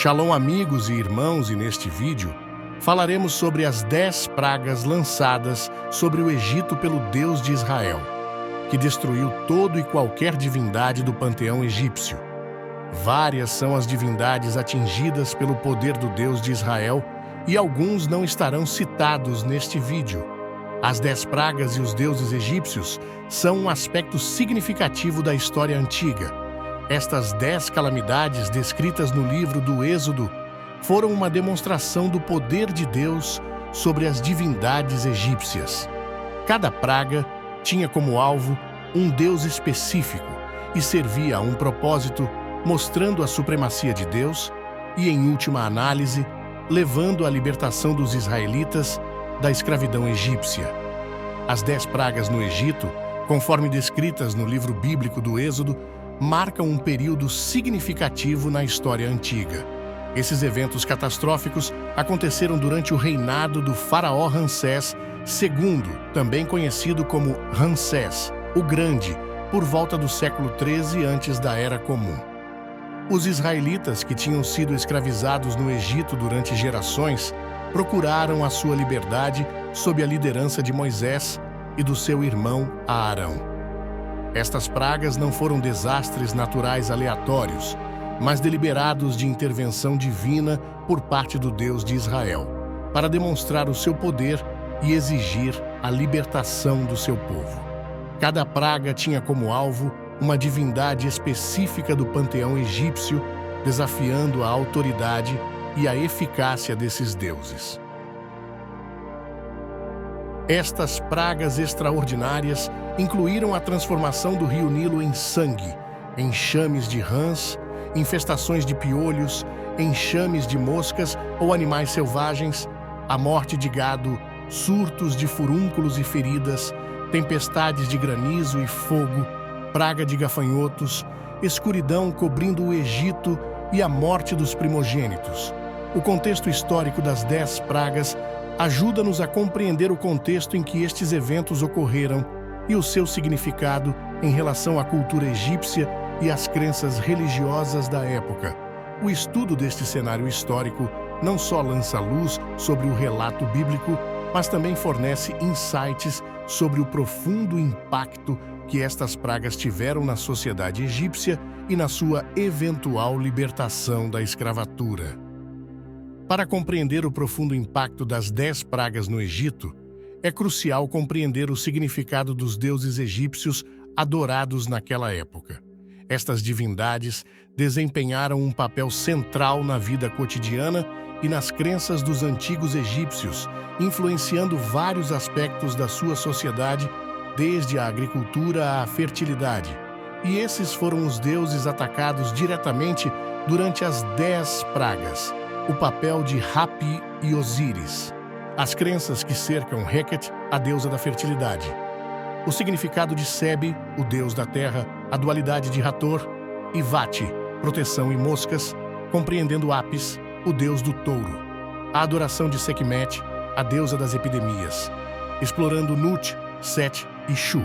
Shalom, amigos e irmãos, e neste vídeo falaremos sobre as 10 pragas lançadas sobre o Egito pelo Deus de Israel, que destruiu todo e qualquer divindade do panteão egípcio. Várias são as divindades atingidas pelo poder do Deus de Israel e alguns não estarão citados neste vídeo. As 10 pragas e os deuses egípcios são um aspecto significativo da história antiga. Estas 10 calamidades descritas no livro do Êxodo foram uma demonstração do poder de Deus sobre as divindades egípcias. Cada praga tinha como alvo um deus específico e servia a um propósito, mostrando a supremacia de Deus e, em última análise, levando à libertação dos israelitas da escravidão egípcia. As 10 pragas no Egito, conforme descritas no livro bíblico do Êxodo, marcam um período significativo na história antiga. Esses eventos catastróficos aconteceram durante o reinado do faraó Ramsés II, também conhecido como Ramsés, o Grande, por volta do século XIII antes da Era Comum. Os israelitas, que tinham sido escravizados no Egito durante gerações, procuraram a sua liberdade sob a liderança de Moisés e do seu irmão Arão. Estas pragas não foram desastres naturais aleatórios, mas deliberados de intervenção divina por parte do Deus de Israel, para demonstrar o seu poder e exigir a libertação do seu povo. Cada praga tinha como alvo uma divindade específica do panteão egípcio, desafiando a autoridade e a eficácia desses deuses. Estas pragas extraordinárias incluíram a transformação do rio Nilo em sangue, enxames de rãs, infestações de piolhos, enxames de moscas ou animais selvagens, a morte de gado, surtos de furúnculos e feridas, tempestades de granizo e fogo, praga de gafanhotos, escuridão cobrindo o Egito e a morte dos primogênitos. O contexto histórico das 10 pragas ajuda-nos a compreender o contexto em que estes eventos ocorreram e o seu significado em relação à cultura egípcia e às crenças religiosas da época. O estudo deste cenário histórico não só lança luz sobre o relato bíblico, mas também fornece insights sobre o profundo impacto que estas pragas tiveram na sociedade egípcia e na sua eventual libertação da escravatura. Para compreender o profundo impacto das 10 pragas no Egito, é crucial compreender o significado dos deuses egípcios adorados naquela época. Estas divindades desempenharam um papel central na vida cotidiana e nas crenças dos antigos egípcios, influenciando vários aspectos da sua sociedade, desde a agricultura à fertilidade. E esses foram os deuses atacados diretamente durante as 10 pragas. O papel de Hapi e Osíris, as crenças que cercam Heket, a deusa da fertilidade, o significado de Sebe, o deus da terra, a dualidade de Hathor, e Vati, proteção e moscas, compreendendo Apis, o deus do touro, a adoração de Sekhmet, a deusa das epidemias, explorando Nut, Set e Shu,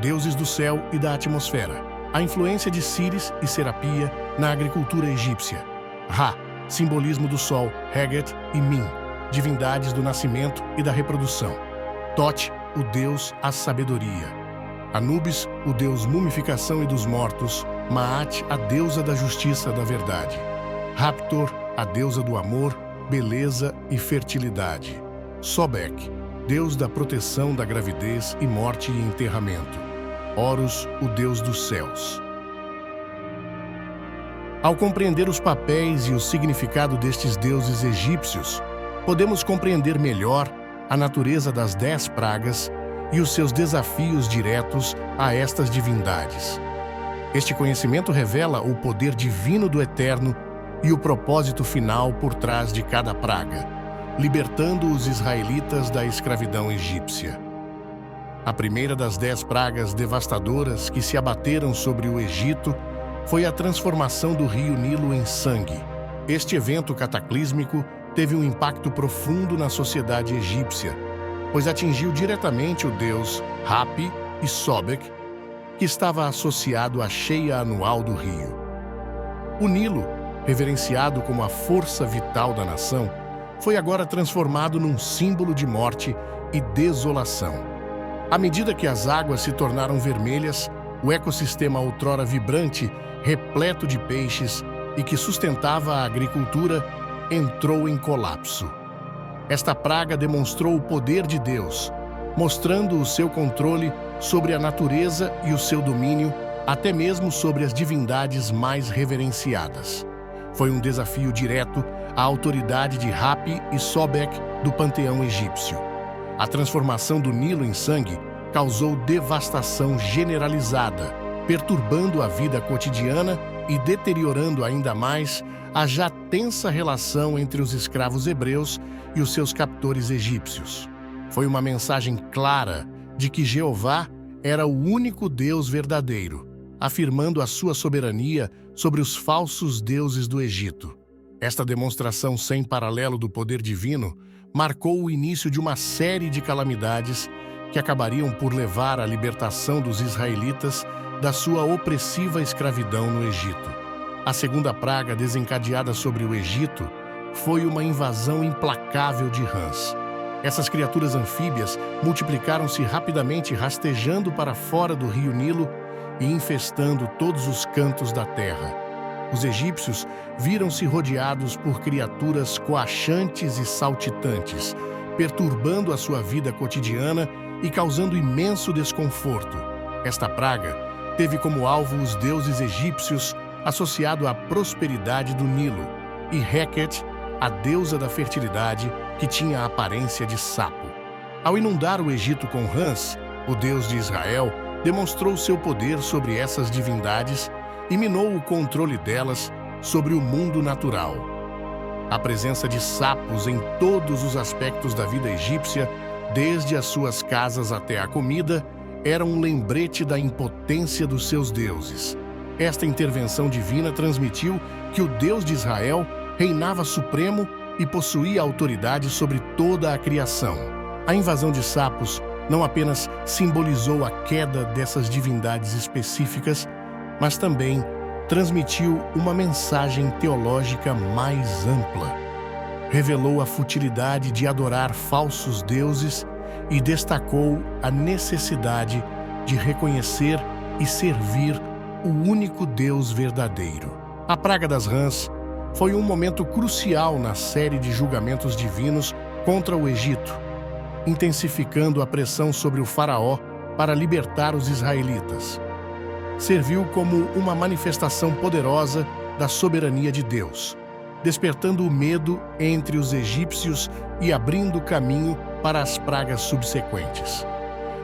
deuses do céu e da atmosfera, a influência de Síris e Serapia na agricultura egípcia, Ra, simbolismo do sol, Heget e Min, divindades do nascimento e da reprodução, Tot, o deus à sabedoria, Anubis, o deus mumificação e dos mortos, Maat, a deusa da justiça da verdade, Raptor, a deusa do amor, beleza e fertilidade, Sobek, deus da proteção da gravidez e morte e enterramento, Horus, o deus dos céus. Ao compreender os papéis e o significado destes deuses egípcios, podemos compreender melhor a natureza das 10 pragas e os seus desafios diretos a estas divindades. Este conhecimento revela o poder divino do Eterno e o propósito final por trás de cada praga, libertando os israelitas da escravidão egípcia. A primeira das 10 pragas devastadoras que se abateram sobre o Egito foi a transformação do rio Nilo em sangue. Este evento cataclísmico teve um impacto profundo na sociedade egípcia, pois atingiu diretamente o deus Hapi e Sobek, que estava associado à cheia anual do rio. O Nilo reverenciado como a força vital da nação, foi agora transformado num símbolo de morte e desolação. À medida que as águas se tornaram vermelhas, o ecossistema outrora vibrante, repleto de peixes e que sustentava a agricultura, entrou em colapso. Esta praga demonstrou o poder de Deus, mostrando o seu controle sobre a natureza e o seu domínio, até mesmo sobre as divindades mais reverenciadas. Foi um desafio direto à autoridade de Hapi e Sobek do panteão egípcio. A transformação do Nilo em sangue causou devastação generalizada, perturbando a vida cotidiana e deteriorando ainda mais a já tensa relação entre os escravos hebreus e os seus captores egípcios. Foi uma mensagem clara de que Jeová era o único Deus verdadeiro, afirmando a sua soberania sobre os falsos deuses do Egito. Esta demonstração sem paralelo do poder divino marcou o início de uma série de calamidades que acabariam por levar à libertação dos israelitas da sua opressiva escravidão no Egito. A segunda praga desencadeada sobre o Egito foi uma invasão implacável de rãs. Essas criaturas anfíbias multiplicaram-se rapidamente, rastejando para fora do rio Nilo e infestando todos os cantos da terra. Os egípcios viram-se rodeados por criaturas coachantes e saltitantes, perturbando a sua vida cotidiana e causando imenso desconforto. Esta praga teve como alvo os deuses egípcios, associado à prosperidade do Nilo, e Heket, a deusa da fertilidade, que tinha a aparência de sapo. Ao inundar o Egito com rãs, o Deus de Israel demonstrou seu poder sobre essas divindades e minou o controle delas sobre o mundo natural. A presença de sapos em todos os aspectos da vida egípcia, desde as suas casas até a comida, era um lembrete da impotência dos seus deuses. Esta intervenção divina transmitiu que o Deus de Israel reinava supremo e possuía autoridade sobre toda a criação. A invasão de sapos não apenas simbolizou a queda dessas divindades específicas, mas também transmitiu uma mensagem teológica mais ampla. Revelou a futilidade de adorar falsos deuses e destacou a necessidade de reconhecer e servir o único Deus verdadeiro. A praga das rãs foi um momento crucial na série de julgamentos divinos contra o Egito, intensificando a pressão sobre o faraó para libertar os israelitas. Serviu como uma manifestação poderosa da soberania de Deus, despertando o medo entre os egípcios e abrindo caminho para as pragas subsequentes.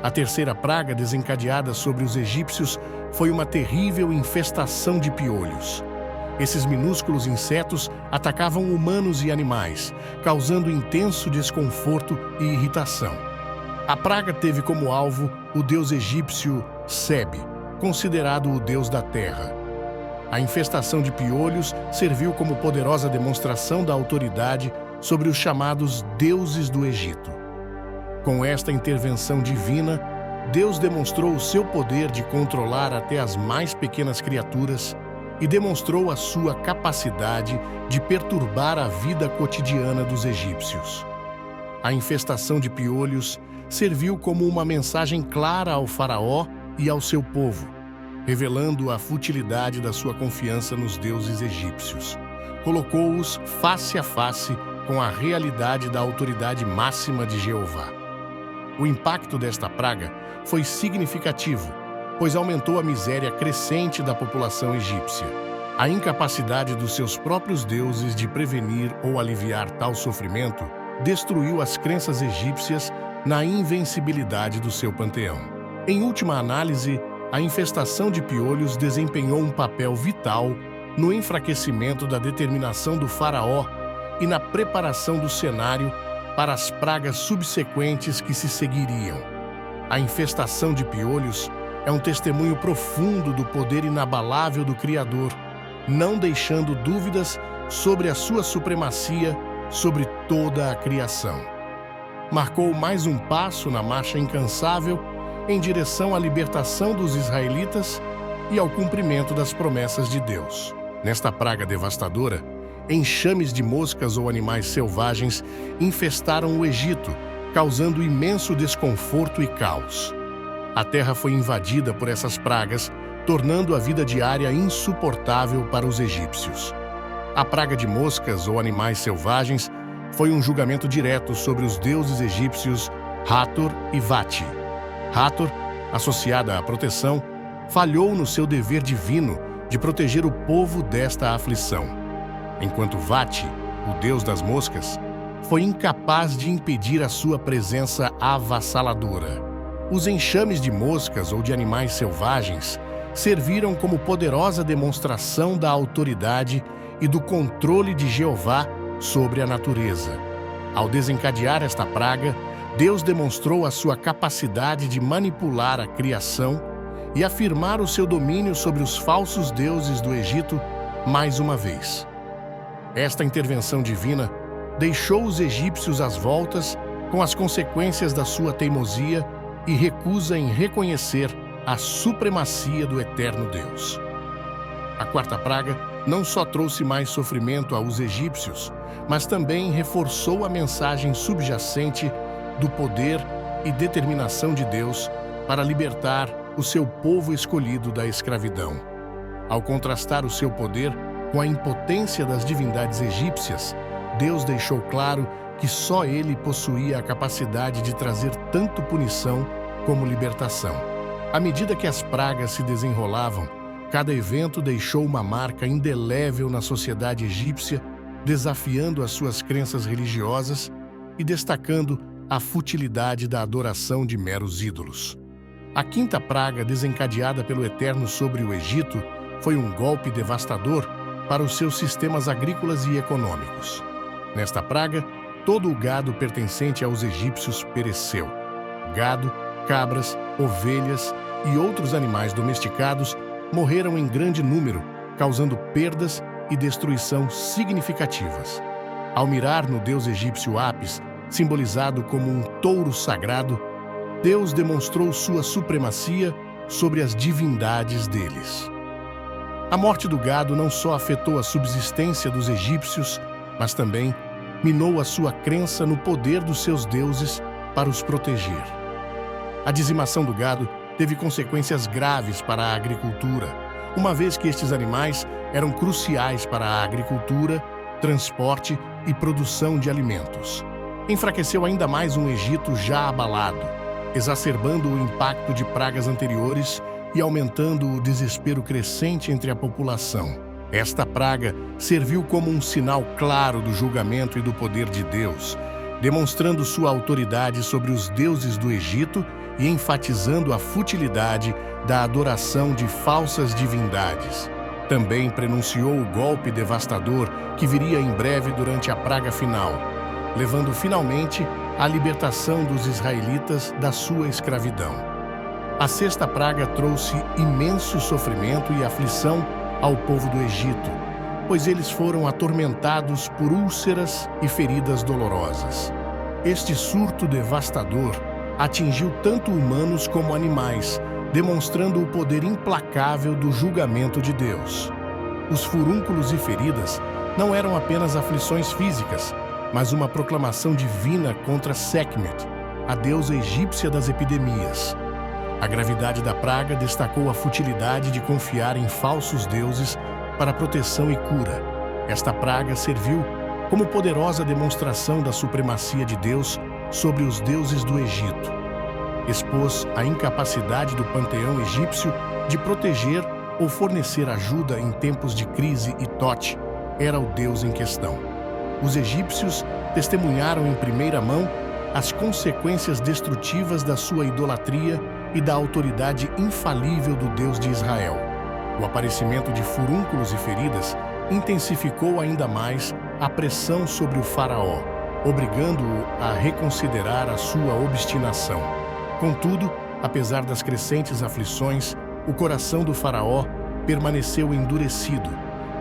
A terceira praga desencadeada sobre os egípcios foi uma terrível infestação de piolhos. Esses minúsculos insetos atacavam humanos e animais, causando intenso desconforto e irritação. A praga teve como alvo o deus egípcio Seb, considerado o deus da terra. A infestação de piolhos serviu como poderosa demonstração da autoridade sobre os chamados deuses do Egito. Com esta intervenção divina, Deus demonstrou o seu poder de controlar até as mais pequenas criaturas e demonstrou a sua capacidade de perturbar a vida cotidiana dos egípcios. A infestação de piolhos serviu como uma mensagem clara ao faraó e ao seu povo, revelando a futilidade da sua confiança nos deuses egípcios. Colocou-os face a face com a realidade da autoridade máxima de Jeová. O impacto desta praga foi significativo, pois aumentou a miséria crescente da população egípcia. A incapacidade dos seus próprios deuses de prevenir ou aliviar tal sofrimento destruiu as crenças egípcias na invencibilidade do seu panteão. Em última análise, a infestação de piolhos desempenhou um papel vital no enfraquecimento da determinação do faraó e na preparação do cenário para as pragas subsequentes que se seguiriam. A infestação de piolhos é um testemunho profundo do poder inabalável do Criador, não deixando dúvidas sobre a sua supremacia sobre toda a criação. Marcou mais um passo na marcha incansável em direção à libertação dos israelitas e ao cumprimento das promessas de Deus. Nesta praga devastadora, enxames de moscas ou animais selvagens infestaram o Egito, causando imenso desconforto e caos. A terra foi invadida por essas pragas, tornando a vida diária insuportável para os egípcios. A praga de moscas ou animais selvagens foi um julgamento direto sobre os deuses egípcios Hathor e Vati. Hathor, associada à proteção, falhou no seu dever divino de proteger o povo desta aflição, enquanto Vati, o deus das moscas, foi incapaz de impedir a sua presença avassaladora. Os enxames de moscas ou de animais selvagens serviram como poderosa demonstração da autoridade e do controle de Jeová sobre a natureza. Ao desencadear esta praga, Deus demonstrou a sua capacidade de manipular a criação e afirmar o seu domínio sobre os falsos deuses do Egito mais uma vez. Esta intervenção divina deixou os egípcios às voltas com as consequências da sua teimosia e recusa em reconhecer a supremacia do eterno Deus. A quarta praga não só trouxe mais sofrimento aos egípcios, mas também reforçou a mensagem subjacente do poder e determinação de Deus para libertar o seu povo escolhido da escravidão. Ao contrastar o seu poder com a impotência das divindades egípcias, Deus deixou claro que só ele possuía a capacidade de trazer tanto punição como libertação. À medida que as pragas se desenrolavam, cada evento deixou uma marca indelével na sociedade egípcia, desafiando as suas crenças religiosas e destacando a futilidade da adoração de meros ídolos. A quinta praga desencadeada pelo Eterno sobre o Egito foi um golpe devastador para os seus sistemas agrícolas e econômicos. Nesta praga, todo o gado pertencente aos egípcios pereceu. Gado, cabras, ovelhas e outros animais domesticados morreram em grande número, causando perdas e destruição significativas. Ao mirar no deus egípcio Apis, simbolizado como um touro sagrado, Deus demonstrou sua supremacia sobre as divindades deles. A morte do gado não só afetou a subsistência dos egípcios, mas também minou a sua crença no poder dos seus deuses para os proteger. A dizimação do gado teve consequências graves para a agricultura, uma vez que estes animais eram cruciais para a agricultura, transporte e produção de alimentos. Enfraqueceu ainda mais um Egito já abalado, exacerbando o impacto de pragas anteriores e aumentando o desespero crescente entre a população. Esta praga serviu como um sinal claro do julgamento e do poder de Deus, demonstrando sua autoridade sobre os deuses do Egito e enfatizando a futilidade da adoração de falsas divindades. Também prenunciou o golpe devastador que viria em breve durante a praga final, levando finalmente à libertação dos israelitas da sua escravidão. A sexta praga trouxe imenso sofrimento e aflição ao povo do Egito, pois eles foram atormentados por úlceras e feridas dolorosas. Este surto devastador atingiu tanto humanos como animais, demonstrando o poder implacável do julgamento de Deus. Os furúnculos e feridas não eram apenas aflições físicas, mas uma proclamação divina contra Sekhmet, a deusa egípcia das epidemias. A gravidade da praga destacou a futilidade de confiar em falsos deuses para proteção e cura. Esta praga serviu como poderosa demonstração da supremacia de Deus sobre os deuses do Egito. Expôs a incapacidade do panteão egípcio de proteger ou fornecer ajuda em tempos de crise e Tote era o deus em questão. Os egípcios testemunharam em primeira mão as consequências destrutivas da sua idolatria e da autoridade infalível do Deus de Israel. O aparecimento de furúnculos e feridas intensificou ainda mais a pressão sobre o faraó, obrigando-o a reconsiderar a sua obstinação. Contudo, apesar das crescentes aflições, o coração do faraó permaneceu endurecido,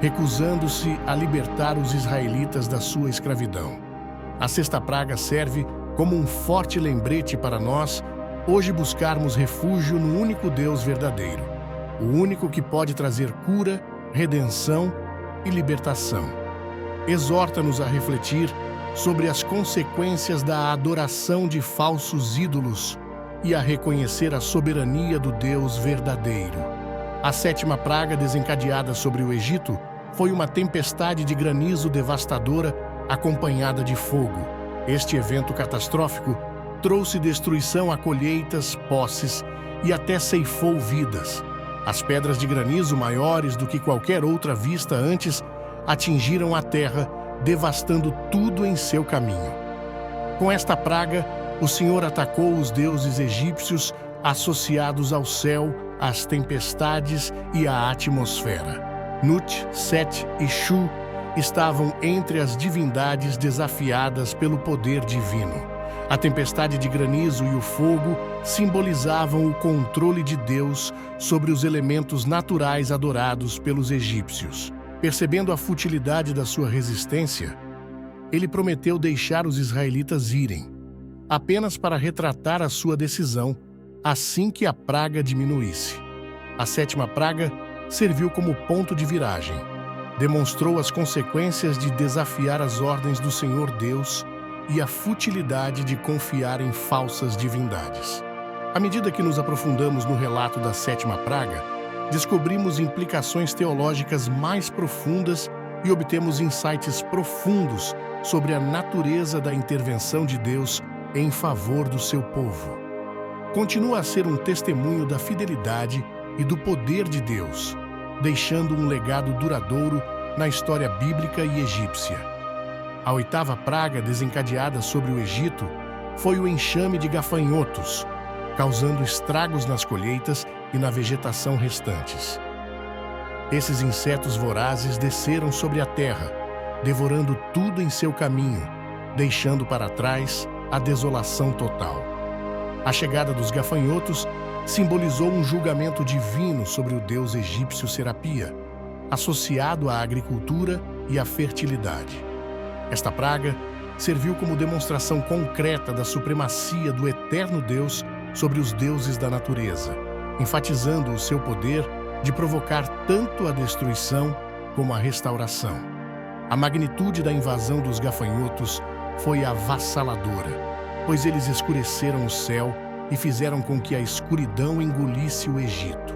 recusando-se a libertar os israelitas da sua escravidão. A sexta praga serve como um forte lembrete para nós hoje buscarmos refúgio no único Deus verdadeiro, o único que pode trazer cura, redenção e libertação. Exorta-nos a refletir sobre as consequências da adoração de falsos ídolos e a reconhecer a soberania do Deus verdadeiro. A sétima praga desencadeada sobre o Egito foi uma tempestade de granizo devastadora acompanhada de fogo. Este evento catastrófico trouxe destruição a colheitas, posses e até ceifou vidas. As pedras de granizo, maiores do que qualquer outra vista antes, atingiram a terra, devastando tudo em seu caminho. Com esta praga, o Senhor atacou os deuses egípcios associados ao céu, às tempestades e à atmosfera. Nut, Set e Shu estavam entre as divindades desafiadas pelo poder divino. A tempestade de granizo e o fogo simbolizavam o controle de Deus sobre os elementos naturais adorados pelos egípcios. Percebendo a futilidade da sua resistência, ele prometeu deixar os israelitas irem, apenas para retratar a sua decisão assim que a praga diminuísse. A sétima praga serviu como ponto de viragem. Demonstrou as consequências de desafiar as ordens do Senhor Deus e a futilidade de confiar em falsas divindades. À medida que nos aprofundamos no relato da sétima praga, descobrimos implicações teológicas mais profundas e obtemos insights profundos sobre a natureza da intervenção de Deus em favor do seu povo. Continua a ser um testemunho da fidelidade e do poder de Deus, deixando um legado duradouro na história bíblica e egípcia. A oitava praga desencadeada sobre o Egito foi o enxame de gafanhotos, causando estragos nas colheitas e na vegetação restantes. Esses insetos vorazes desceram sobre a terra, devorando tudo em seu caminho, deixando para trás a desolação total. A chegada dos gafanhotos simbolizou um julgamento divino sobre o deus egípcio Serapia, associado à agricultura e à fertilidade. Esta praga serviu como demonstração concreta da supremacia do eterno Deus sobre os deuses da natureza, enfatizando o seu poder de provocar tanto a destruição como a restauração. A magnitude da invasão dos gafanhotos foi avassaladora, pois eles escureceram o céu e fizeram com que a escuridão engolisse o Egito.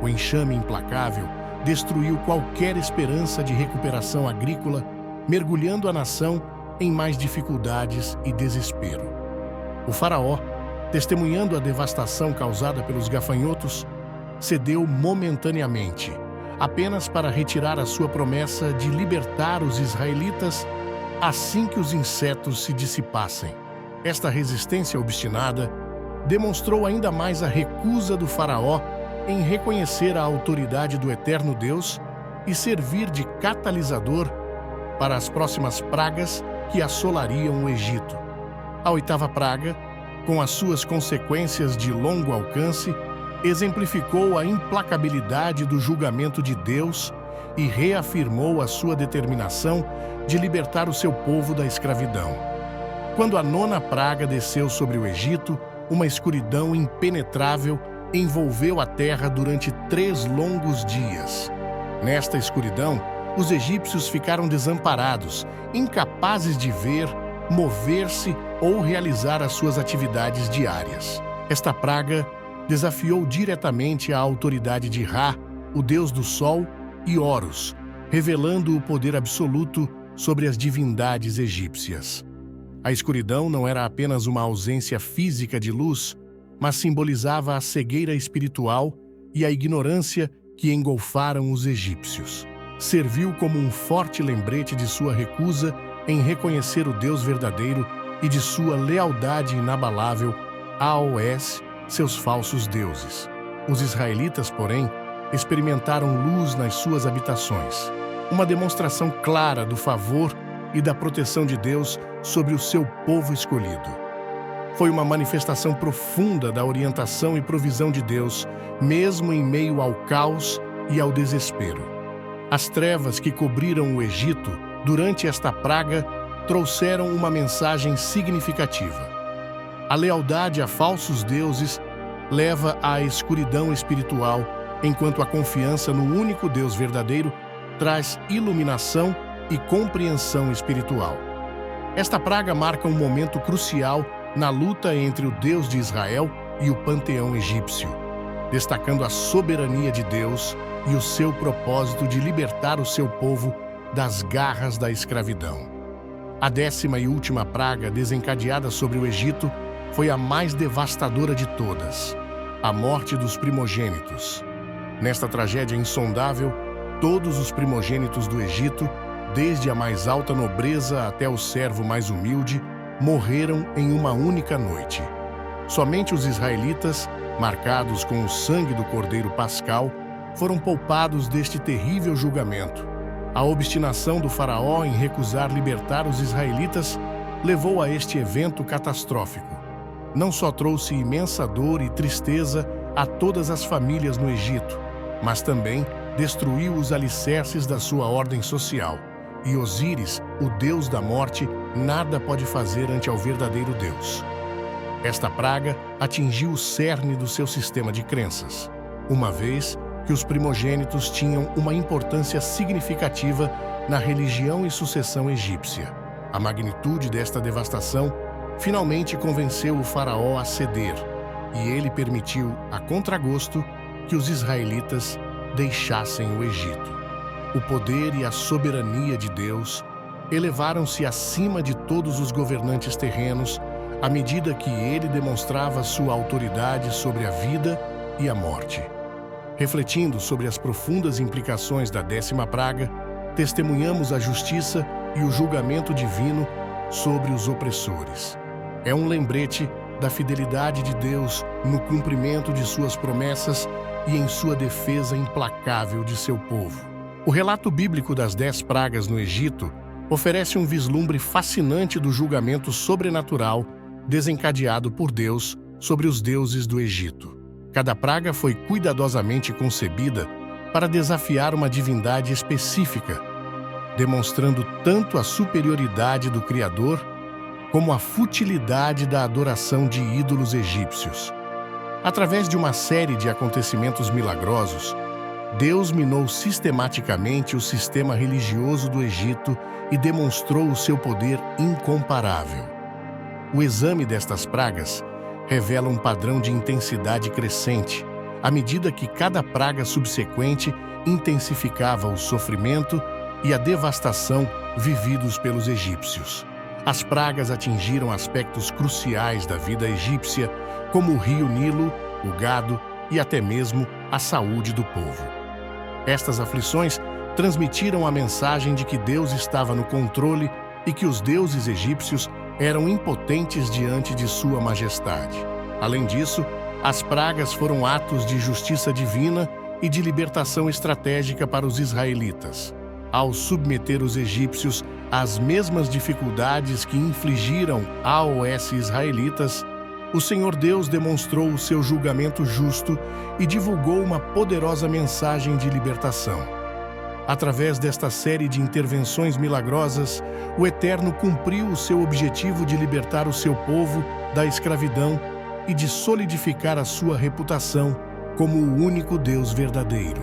O enxame implacável destruiu qualquer esperança de recuperação agrícola, mergulhando a nação em mais dificuldades e desespero. O faraó, testemunhando a devastação causada pelos gafanhotos, cedeu momentaneamente, apenas para retirar a sua promessa de libertar os israelitas assim que os insetos se dissipassem. Esta resistência obstinada demonstrou ainda mais a recusa do faraó em reconhecer a autoridade do eterno Deus e servir de catalisador para as próximas pragas que assolariam o Egito. A oitava praga, com as suas consequências de longo alcance, exemplificou a implacabilidade do julgamento de Deus e reafirmou a sua determinação de libertar o seu povo da escravidão. Quando a nona praga desceu sobre o Egito, uma escuridão impenetrável envolveu a terra durante 3 longos dias. Nesta escuridão, os egípcios ficaram desamparados, incapazes de ver, mover-se ou realizar as suas atividades diárias. Esta praga desafiou diretamente a autoridade de Ra, o deus do sol, e Horus, revelando o poder absoluto sobre as divindades egípcias. A escuridão não era apenas uma ausência física de luz, mas simbolizava a cegueira espiritual e a ignorância que engolfaram os egípcios. Serviu como um forte lembrete de sua recusa em reconhecer o Deus verdadeiro e de sua lealdade inabalável aos seus falsos deuses. Os israelitas, porém, experimentaram luz nas suas habitações, uma demonstração clara do favor e da proteção de Deus sobre o seu povo escolhido. Foi uma manifestação profunda da orientação e provisão de Deus, mesmo em meio ao caos e ao desespero. As trevas que cobriram o Egito durante esta praga trouxeram uma mensagem significativa. A lealdade a falsos deuses leva à escuridão espiritual, enquanto a confiança no único Deus verdadeiro traz iluminação e compreensão espiritual. Esta praga marca um momento crucial na luta entre o Deus de Israel e o panteão egípcio, destacando a soberania de Deus e o seu propósito de libertar o seu povo das garras da escravidão. A 10ª e última praga desencadeada sobre o Egito foi a mais devastadora de todas, a morte dos primogênitos. Nesta tragédia insondável, todos os primogênitos do Egito, desde a mais alta nobreza até o servo mais humilde, morreram em uma única noite. Somente os israelitas, marcados com o sangue do Cordeiro Pascal, foram poupados deste terrível julgamento. A obstinação do faraó em recusar libertar os israelitas levou a este evento catastrófico. Não só trouxe imensa dor e tristeza a todas as famílias no Egito, mas também destruiu os alicerces da sua ordem social. E Osíris, o deus da morte, nada pode fazer ante ao verdadeiro Deus. Esta praga atingiu o cerne do seu sistema de crenças, uma vez que os primogênitos tinham uma importância significativa na religião e sucessão egípcia. A magnitude desta devastação finalmente convenceu o faraó a ceder, e ele permitiu, a contragosto, que os israelitas deixassem o Egito. O poder e a soberania de Deus elevaram-se acima de todos os governantes terrenos à medida que ele demonstrava sua autoridade sobre a vida e a morte. Refletindo sobre as profundas implicações da 10ª praga, testemunhamos a justiça e o julgamento divino sobre os opressores. É um lembrete da fidelidade de Deus no cumprimento de suas promessas e em sua defesa implacável de seu povo. O relato bíblico das 10 pragas no Egito oferece um vislumbre fascinante do julgamento sobrenatural desencadeado por Deus sobre os deuses do Egito. Cada praga foi cuidadosamente concebida para desafiar uma divindade específica, demonstrando tanto a superioridade do Criador como a futilidade da adoração de ídolos egípcios. Através de uma série de acontecimentos milagrosos, Deus minou sistematicamente o sistema religioso do Egito e demonstrou o seu poder incomparável. O exame destas pragas revela um padrão de intensidade crescente, à medida que cada praga subsequente intensificava o sofrimento e a devastação vividos pelos egípcios. As pragas atingiram aspectos cruciais da vida egípcia, como o rio Nilo, o gado e até mesmo a saúde do povo. Estas aflições transmitiram a mensagem de que Deus estava no controle e que os deuses egípcios eram impotentes diante de sua majestade. Além disso, as pragas foram atos de justiça divina e de libertação estratégica para os israelitas. Ao submeter os egípcios às mesmas dificuldades que infligiram aos israelitas, o Senhor Deus demonstrou o seu julgamento justo e divulgou uma poderosa mensagem de libertação. Através desta série de intervenções milagrosas, o Eterno cumpriu o seu objetivo de libertar o seu povo da escravidão e de solidificar a sua reputação como o único Deus verdadeiro.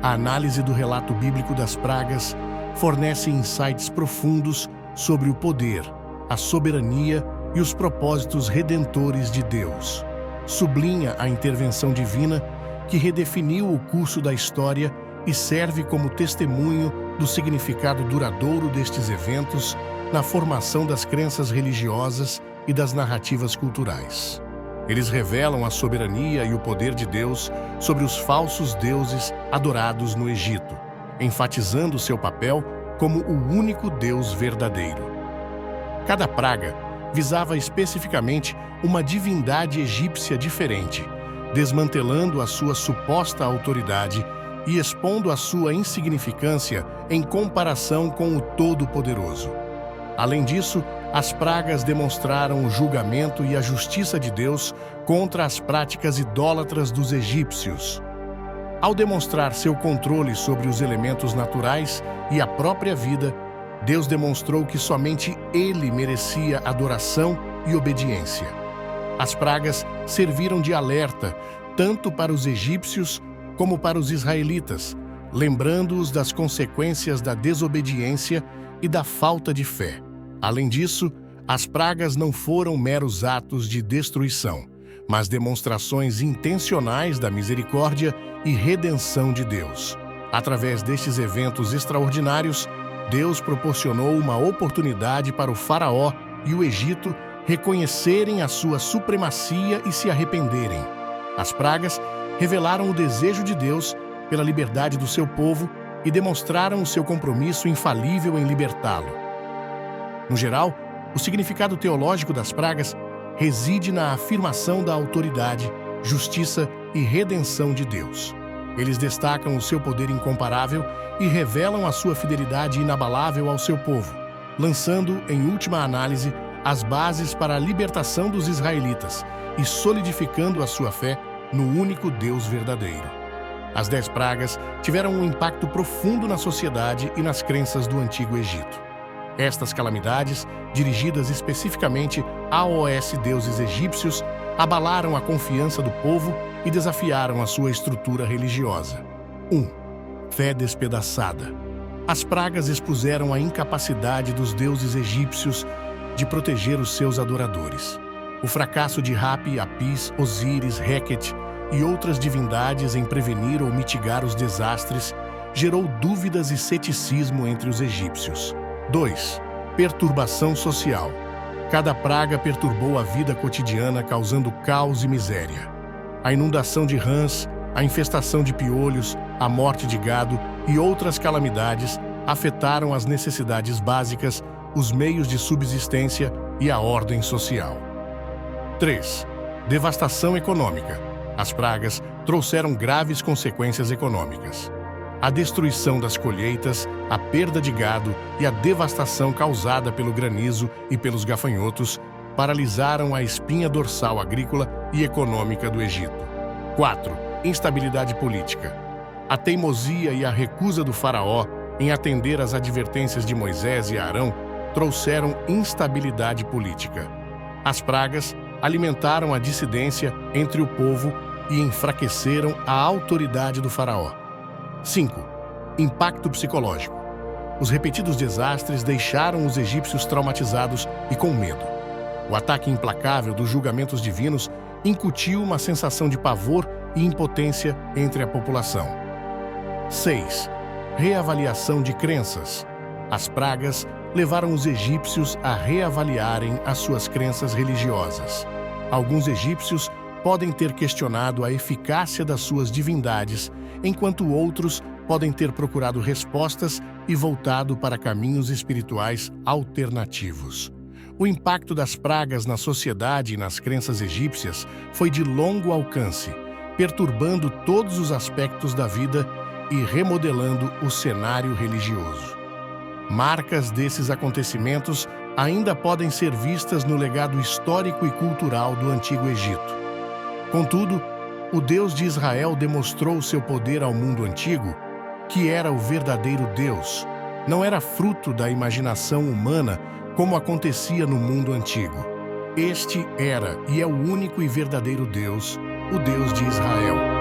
A análise do relato bíblico das pragas fornece insights profundos sobre o poder, a soberania e os propósitos redentores de Deus. Sublinha a intervenção divina que redefiniu o curso da história e serve como testemunho do significado duradouro destes eventos na formação das crenças religiosas e das narrativas culturais. Eles revelam a soberania e o poder de Deus sobre os falsos deuses adorados no Egito, enfatizando seu papel como o único Deus verdadeiro. Cada praga visava especificamente uma divindade egípcia diferente, desmantelando a sua suposta autoridade e expondo a sua insignificância em comparação com o Todo-Poderoso. Além disso, as pragas demonstraram o julgamento e a justiça de Deus contra as práticas idólatras dos egípcios. Ao demonstrar seu controle sobre os elementos naturais e a própria vida, Deus demonstrou que somente Ele merecia adoração e obediência. As pragas serviram de alerta tanto para os egípcios como para os israelitas, lembrando-os das consequências da desobediência e da falta de fé. Além disso, as pragas não foram meros atos de destruição, mas demonstrações intencionais da misericórdia e redenção de Deus. Através destes eventos extraordinários, Deus proporcionou uma oportunidade para o Faraó e o Egito reconhecerem a sua supremacia e se arrependerem. As pragas revelaram o desejo de Deus pela liberdade do seu povo e demonstraram o seu compromisso infalível em libertá-lo. No geral, o significado teológico das pragas reside na afirmação da autoridade, justiça e redenção de Deus. Eles destacam o seu poder incomparável e revelam a sua fidelidade inabalável ao seu povo, lançando, em última análise, as bases para a libertação dos israelitas e solidificando a sua fé no único Deus verdadeiro. As 10 pragas tiveram um impacto profundo na sociedade e nas crenças do Antigo Egito. Estas calamidades, dirigidas especificamente aos deuses egípcios, abalaram a confiança do povo e desafiaram a sua estrutura religiosa. 1. Fé despedaçada. As pragas expuseram a incapacidade dos deuses egípcios de proteger os seus adoradores. O fracasso de Hapi, Apis, Osíris, Requet e outras divindades em prevenir ou mitigar os desastres gerou dúvidas e ceticismo entre os egípcios. 2. Perturbação social. Cada praga perturbou a vida cotidiana, causando caos e miséria. A inundação de rãs, a infestação de piolhos, a morte de gado e outras calamidades afetaram as necessidades básicas, os meios de subsistência e a ordem social. 3. Devastação econômica. As pragas trouxeram graves consequências econômicas. A destruição das colheitas, a perda de gado e a devastação causada pelo granizo e pelos gafanhotos paralisaram a espinha dorsal agrícola e econômica do Egito. 4. Instabilidade política. A teimosia e a recusa do faraó em atender às advertências de Moisés e Arão trouxeram instabilidade política. As pragas alimentaram a dissidência entre o povo e enfraqueceram a autoridade do faraó. 5. Impacto psicológico. Os repetidos desastres deixaram os egípcios traumatizados e com medo. O ataque implacável dos julgamentos divinos incutiu uma sensação de pavor e impotência entre a população. 6. Reavaliação de crenças. As pragas levaram os egípcios a reavaliarem as suas crenças religiosas. Alguns egípcios podem ter questionado a eficácia das suas divindades, enquanto outros podem ter procurado respostas e voltado para caminhos espirituais alternativos. O impacto das pragas na sociedade e nas crenças egípcias foi de longo alcance, perturbando todos os aspectos da vida e remodelando o cenário religioso. Marcas desses acontecimentos ainda podem ser vistas no legado histórico e cultural do Antigo Egito. Contudo, o Deus de Israel demonstrou seu poder ao mundo antigo, que era o verdadeiro Deus. Não era fruto da imaginação humana, como acontecia no mundo antigo. Este era e é o único e verdadeiro Deus, o Deus de Israel.